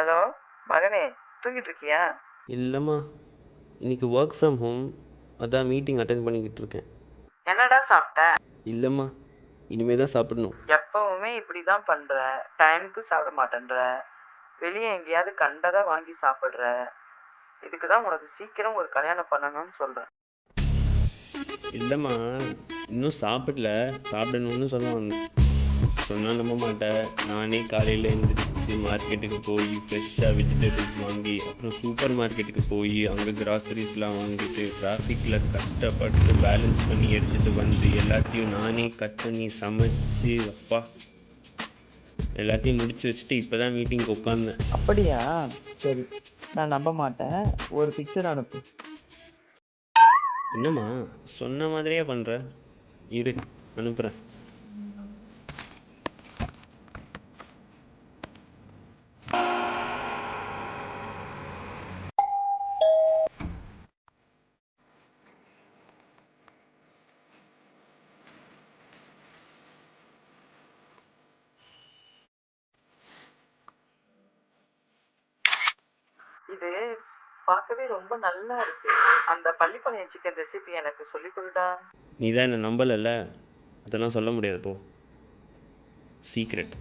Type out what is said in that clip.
Hello மகனே, தூங்கிட்டு இருக்கியா? இல்லைம்மா, இன்னைக்கு ஒர்க் ஃப்ரம் ஹோம். அதான் மீட்டிங் அட்டென்ட் பண்ணிக்கிட்டு இருக்கேன். என்னடா சாப்பிட்ட? இல்லைம்மா, இனிமே தான் சாப்பிடணும். எப்பவுமே இப்படிதான் பண்ற. டைமுக்கு சாப்பிட மாட்டேன்ற. வெளியே எங்கேயாவது கண்டதா வாங்கி சாப்பிடுற. இதுக்கு தான் உனக்கு சீக்கிரம் ஒரு கல்யாணம் பண்ணணும்னு சொல்றேன். இல்லைம்மா, இன்னும் சாப்பிடல, சாப்பிடணும்னு சொல்லுவாங்க. சொன்னால் நம்ப மாட்டேன். நானே காலையில் எழுந்திரிச்சு மார்க்கெட்டுக்கு போய் ஃப்ரெஷ்ஷாக வெஜிடபிள்ஸ் வாங்கி, அப்புறம் சூப்பர் மார்க்கெட்டுக்கு போய் அங்கே கிராசரிஸ்லாம் வாங்கிட்டு டிராஃபிக்கில் கஷ்டப்பட்டு பேலன்ஸ் பண்ணி எடுத்துகிட்டு வந்து எல்லாத்தையும் நானே கட் பண்ணி சமைச்சு அப்பா எல்லாத்தையும் முடிச்சு வச்சுட்டு இப்போ தான் மீட்டிங்க்கு உட்காந்தேன். அப்படியா? சரி, நான் நம்ப மாட்டேன். ஒரு பிக்சர் அனுப்பு. என்னம்மா சொன்ன மாதிரியே பண்ணுற? இரு, அனுப்புகிறேன். இது பார்க்கவே ரொம்ப நல்லா இருக்கு. அந்த பள்ளிப்பாளையம் சிக்கன் ரெசிபி எனக்கு சொல்லி கொடுடா. நீ தான் என்னை நம்பலைல்ல, அதெல்லாம் சொல்ல முடியாது. போ, சீக்ரெட்.